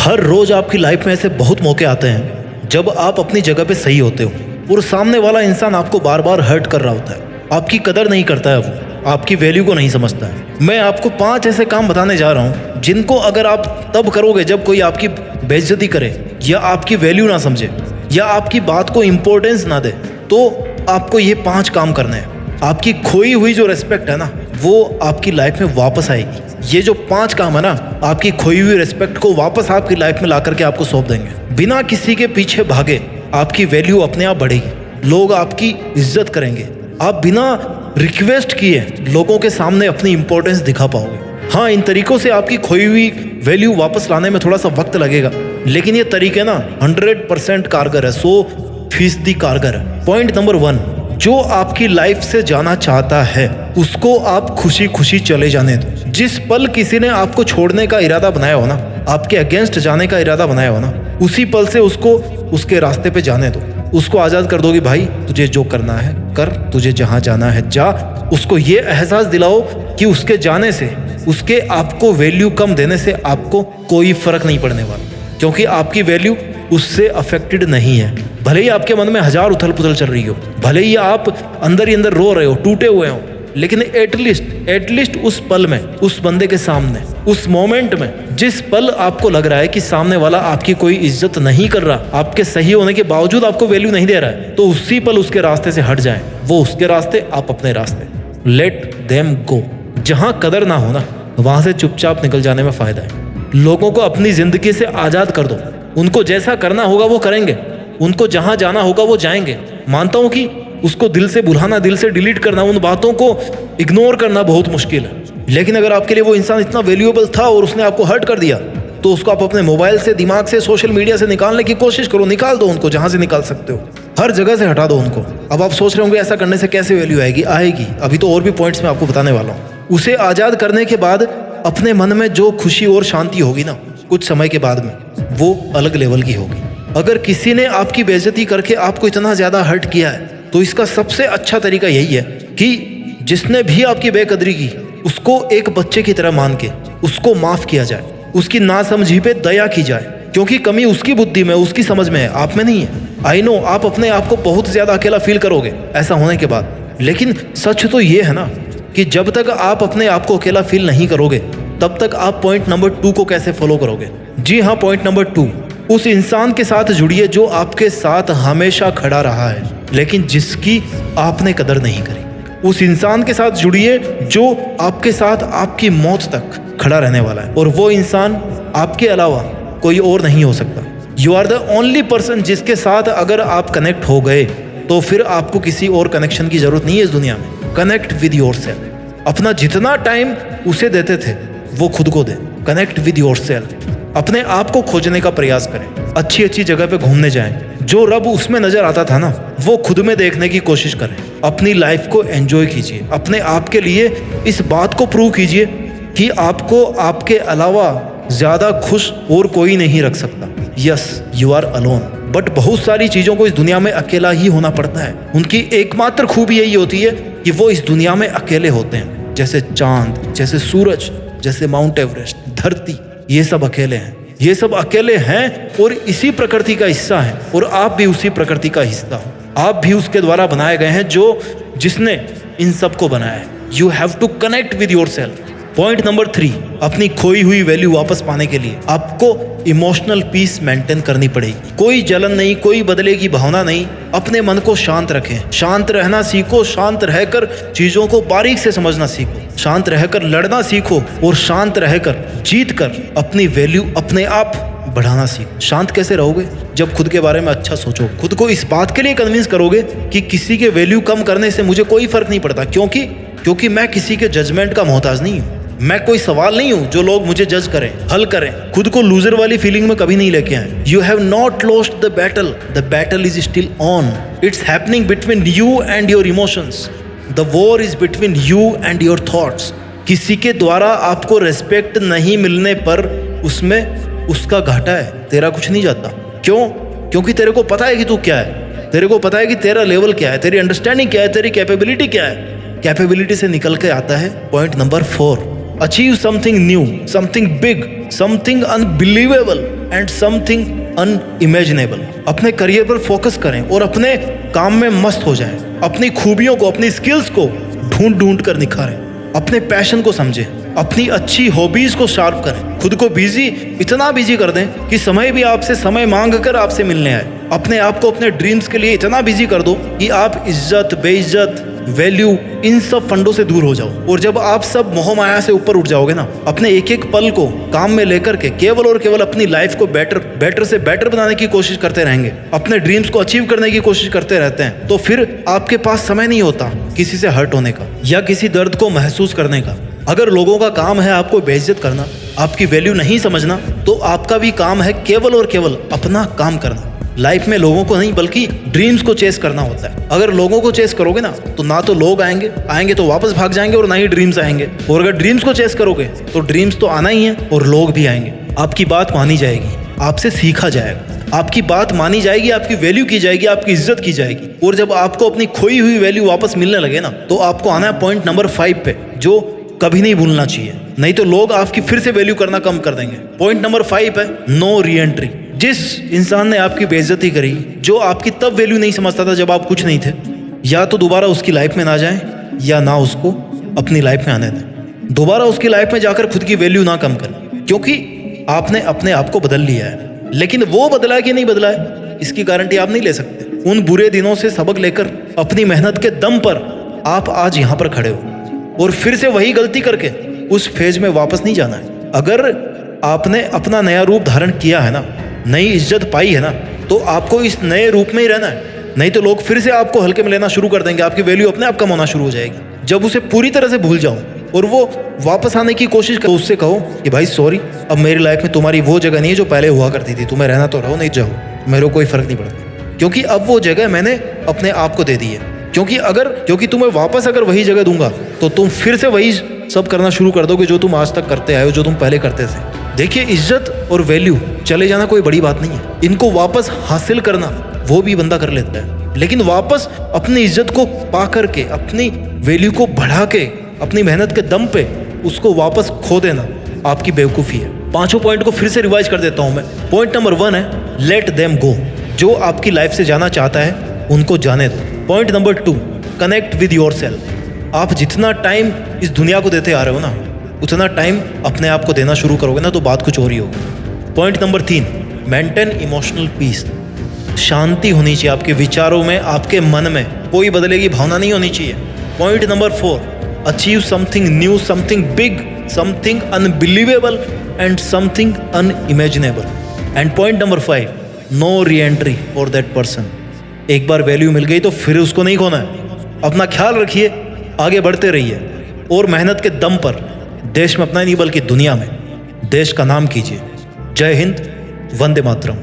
हर रोज आपकी लाइफ में ऐसे बहुत मौके आते हैं जब आप अपनी जगह पे सही होते हो और सामने वाला इंसान आपको बार बार हर्ट कर रहा होता है, आपकी कदर नहीं करता है, वो आपकी वैल्यू को नहीं समझता है। मैं आपको 5 ऐसे काम बताने जा रहा हूँ जिनको अगर आप तब करोगे जब कोई आपकी बेइज्जती करे या आपकी वैल्यू ना समझे या आपकी बात को इम्पोर्टेंस ना दे, तो आपको ये 5 काम करने हैं। आपकी खोई हुई जो रिस्पेक्ट है ना, वो आपकी लाइफ में वापस आएगी। ये जो 5 काम है ना, आपकी खोई हुई रिस्पेक्ट को वापस आपकी लाइफ में ला करके आपको सौंप देंगे। बिना किसी के पीछे भागे आपकी वैल्यू अपने आप बढ़ेगी, लोग आपकी इज्जत करेंगे। आप बिना रिक्वेस्ट किए लोगों के सामने अपनी इंपॉर्टेंस दिखा पाओगे। हाँ, इन तरीकों से आपकी खोई हुई वैल्यू वापस लाने में थोड़ा सा वक्त लगेगा, लेकिन ये तरीके ना 100% कारगर है, 100% कारगर है। पॉइंट नंबर 1, जो आपकी लाइफ से जाना चाहता है उसको आप खुशी खुशी चले जाने दो। जिस पल किसी ने आपको छोड़ने का इरादा बनाया हो ना, आपके अगेंस्ट जाने का इरादा बनाया हो ना, उसी पल से उसको उसके रास्ते पे जाने दो। उसको आज़ाद कर दो कि भाई तुझे जो करना है कर, तुझे जहाँ जाना है जा। उसको ये एहसास दिलाओ कि उसके जाने से, उसके आपको वैल्यू कम देने से आपको कोई फर्क नहीं पड़ने वाला, क्योंकि आपकी वैल्यू उससे अफेक्टेड नहीं है। भले ही आपके मन में 1000 उथल पुथल चल रही हो, भले ही आप अंदर ही अंदर रो रहे हो, टूटे हुए हो, लेकिन एटलीस्ट उस पल में, उस बंदे के सामने, उस मोमेंट में, जिस पल आपको लग रहा है कि सामने वाला आपकी कोई इज्जत नहीं कर रहा, आपके सही होने के बावजूद आपको वैल्यू नहीं दे रहा है, तो उसी पल उसके रास्ते से हट जाएं। वो उसके रास्ते, आप अपने रास्ते। Let them go. जहां कदर ना हो ना, वहां से चुपचाप निकल जाने में फायदा है। लोगों को अपनी जिंदगी से आजाद कर दो। उनको जैसा करना होगा वो करेंगे, उनको जहां जाना होगा वो जाएंगे। मानता हूं कि उसको दिल से भुलाना, दिल से डिलीट करना, उन बातों को इग्नोर करना बहुत मुश्किल है, लेकिन अगर आपके लिए वो इंसान इतना वैल्यूएबल था और उसने आपको हर्ट कर दिया, तो उसको आप अपने मोबाइल से, दिमाग से, सोशल मीडिया से निकालने की कोशिश करो। निकाल दो उनको, जहां से निकाल सकते हो, हर जगह से हटा दो उनको। अब आप सोच रहे होंगे ऐसा करने से कैसे वैल्यू आएगी? आएगी। अभी तो और भी पॉइंट्स मैं आपको बताने वाला हूँ। उसे आज़ाद करने के बाद अपने मन में जो खुशी और शांति होगी ना, कुछ समय के बाद में, वो अलग लेवल की होगी। अगर किसी ने आपकी बेइज्जती करके आपको इतना ज़्यादा हर्ट किया है, तो इसका सबसे अच्छा तरीका यही है कि जिसने भी आपकी बेकदरी की, उसको एक बच्चे की तरह मान के उसको माफ़ किया जाए, उसकी नासमझी पे दया की जाए, क्योंकि कमी उसकी बुद्धि में, उसकी समझ में है, आप में नहीं है। आई नो आप अपने आप को बहुत ज़्यादा अकेला फील करोगे ऐसा होने के बाद, लेकिन सच तो ये है ना कि जब तक आप अपने आप को अकेला फील नहीं करोगे, तब तक आप पॉइंट नंबर 2 को कैसे फॉलो करोगे? जी हाँ, पॉइंट नंबर 2, उस इंसान के साथ जुड़िए जो आपके साथ हमेशा खड़ा रहा है, लेकिन जिसकी आपने कदर नहीं करी। उस इंसान के साथ जुड़िए जो आपके साथ आपकी मौत तक खड़ा रहने वाला है, और वो इंसान आपके अलावा कोई और नहीं हो सकता। You are the only person जिसके साथ अगर आप कनेक्ट हो गए, तो फिर आपको किसी और कनेक्शन की जरूरत नहीं है इस दुनिया में। Connect with yourself. अपना जितना टाइम उसे देते थे वो खुद को दे। Connect with yourself. अपने आप को खोजने का प्रयास करें, अच्छी अच्छी जगह पे घूमने जाएं। जो रब उसमें नजर आता था ना, वो खुद में देखने की कोशिश करें। अपनी लाइफ को एंजॉय कीजिए। अपने आप के लिए इस बात को प्रूव कीजिए कि आपको आपके अलावा ज्यादा खुश और कोई नहीं रख सकता। Yes, you are alone, but बहुत सारी चीजों को इस दुनिया में अकेला ही होना पड़ता है। उनकी एकमात्र खूबी यही होती है कि वो इस दुनिया में अकेले होते हैं। जैसे चांद, जैसे सूरज, जैसे माउंट एवरेस्ट, धरती, ये सब अकेले हैं। ये सब अकेले हैं और इसी प्रकृति का हिस्सा है, और आप भी उसी प्रकृति का हिस्सा हो। आप भी उसके द्वारा बनाए गए हैं जिसने इन सब को बनाया है। You have to connect with yourself. Point number 3, अपनी खोई हुई वैल्यू वापस पाने के लिए आपको इमोशनल पीस मेंटेन करनी पड़ेगी। कोई जलन नहीं, कोई बदले की भावना नहीं। अपने मन को शांत रखें, शांत रहना सीखो, शांत रहकर चीजों को बारीक से समझना सीखो, शांत रहकर लड़ना सीखो, और शांत रहकर जीत कर अपनी वैल्यू अपने आप बढ़ाना सीखो। शांत कैसे रहोगे? जब खुद के बारे में अच्छा सोचो, खुद को इस बात के लिए कन्विंस करोगे कि किसी के वैल्यू कम करने से मुझे कोई फर्क नहीं पड़ता, क्योंकि मैं किसी के जजमेंट का मोहताज नहीं हूँ। मैं कोई सवाल नहीं हूं जो लोग मुझे जज करें, हल करें। खुद को लूजर वाली फीलिंग में कभी नहीं लेके आए। You have not lost the battle is still on. It's happening between you and your emotions. The war is between you and your thoughts. किसी के द्वारा आपको रेस्पेक्ट नहीं मिलने पर उसमें उसका घाटा है, तेरा कुछ नहीं जाता। क्यों? क्योंकि तेरे को पता है कि तू क्या है, तेरे को पता है कि तेरा लेवल क्या है, तेरी अंडरस्टैंडिंग क्या है, तेरी कैपेबिलिटी क्या है। कैपेबिलिटी से निकल के आता है point number 4, achieve something new, something big, something unbelievable. And something unimaginable. अपने करियर पर फोकस करें और अपने काम में मस्त हो जाएं। अपनी खूबियों को, अपनी स्किल्स को ढूंढ ढूंढ कर निखारें। अपने पैशन को समझें, अपनी अच्छी हॉबीज को शार्प करें। खुद को बिजी, इतना बिजी कर दें कि समय भी आपसे समय मांग कर आपसे मिलने आए। अपने आप को अपने ड्रीम्स के लिए इतना बिजी कर दो कि आप इज्जत, बेइज्जत, वैल्यू, इन सब फंडों से दूर हो जाओ। और जब आप सब मोह माया से ऊपर उठ जाओगे ना, अपने एक एक पल को काम में लेकर के केवल और केवल अपनी लाइफ को बेटर से बेटर बनाने की कोशिश करते रहेंगे, अपने ड्रीम्स को अचीव करने की कोशिश करते रहते हैं, तो फिर आपके पास समय नहीं होता किसी से हर्ट होने का या किसी दर्द को महसूस करने का। अगर लोगों का काम है आपको बेइज्जत करना, आपकी वैल्यू नहीं समझना, तो आपका भी काम है केवल और केवल अपना काम करना। लाइफ में लोगों को नहीं बल्कि ड्रीम्स को चेस करना होता है। अगर लोगों को चेस करोगे ना, तो ना तो लोग आएंगे तो वापस भाग जाएंगे, और ना ही ड्रीम्स आएंगे। और अगर ड्रीम्स को चेस करोगे तो ड्रीम्स तो आना ही है और लोग भी आएंगे। आपकी बात मानी जाएगी, आपसे सीखा जाएगा, आपकी बात मानी जाएगी, आपकी वैल्यू की जाएगी, आपकी इज्जत की जाएगी। और जब आपको अपनी खोई हुई वैल्यू वापस मिलने लगे ना, तो आपको आना है पॉइंट नंबर 5 पे, जो कभी नहीं भूलना चाहिए, नहीं तो लोग आपकी फिर से वैल्यू करना कम कर देंगे। पॉइंट नंबर 5 है नो री एंट्री। जिस इंसान ने आपकी बेइज्जती करी, जो आपकी तब वैल्यू नहीं समझता था जब आप कुछ नहीं थे, या तो दोबारा उसकी लाइफ में ना जाए या ना उसको अपनी लाइफ में आने दें। दोबारा उसकी लाइफ में जाकर खुद की वैल्यू ना कम करें, क्योंकि आपने अपने आप को बदल लिया है। लेकिन वो बदला है कि नहीं बदला है, इसकी गारंटी आप नहीं ले सकते। उन बुरे दिनों से सबक लेकर अपनी मेहनत के दम पर आप आज यहाँ पर खड़े हो, और फिर से वही गलती करके उस फेज में वापस नहीं जाना है। अगर आपने अपना नया रूप धारण किया है ना, नई इज्जत पाई है ना, तो आपको इस नए रूप में ही रहना है। नहीं तो लोग फिर से आपको हल्के में लेना शुरू कर देंगे, आपकी वैल्यू अपने आप कम होना शुरू हो जाएगी। जब उसे पूरी तरह से भूल जाओ और वो वापस आने की कोशिश करो, उससे कहो कि भाई सॉरी, अब मेरी लाइफ में तुम्हारी वो जगह नहीं है जो पहले हुआ करती थी। तुम्हें रहना तो रहो, नहीं जाओ, मेरे को कोई फर्क नहीं पड़ता, क्योंकि अब वो जगह मैंने अपने आप को दे दी है। क्योंकि तुम्हें वापस अगर वही जगह दूंगा तो तुम फिर से वही सब करना शुरू कर दोगे जो तुम आज तक करते आए हो, जो तुम पहले करते थे। देखिए, इज्जत और वैल्यू चले जाना कोई बड़ी बात नहीं है। इनको वापस हासिल करना वो भी बंदा कर लेता है, लेकिन वापस अपनी इज्जत को पा करके, अपनी वैल्यू को बढ़ा के, अपनी मेहनत के दम पे उसको वापस खो देना आपकी बेवकूफ़ी है। 5 पॉइंट को फिर से रिवाइज कर देता हूँ मैं। पॉइंट नंबर 1 है लेट देम गो। जो आपकी लाइफ से जाना चाहता है उनको जाने दो। Point number 2, connect with your self. आप जितना टाइम इस दुनिया को देते आ रहे हो ना, उतना टाइम अपने आप को देना शुरू करोगे ना, तो बात कुछ और ही होगी। Point number 3, maintain emotional peace. शांति होनी चाहिए आपके विचारों में, आपके मन में कोई बदले की भावना नहीं होनी चाहिए। Point number 4, achieve something new, something big, something unbelievable and something unimaginable. And point number 5, no reentry for that person. एक बार वैल्यू मिल गई तो फिर उसको नहीं खोना है। अपना ख्याल रखिए, आगे बढ़ते रहिए, और मेहनत के दम पर देश में अपना नहीं बल्कि दुनिया में देश का नाम कीजिए। जय हिंद, वंदे मातरम।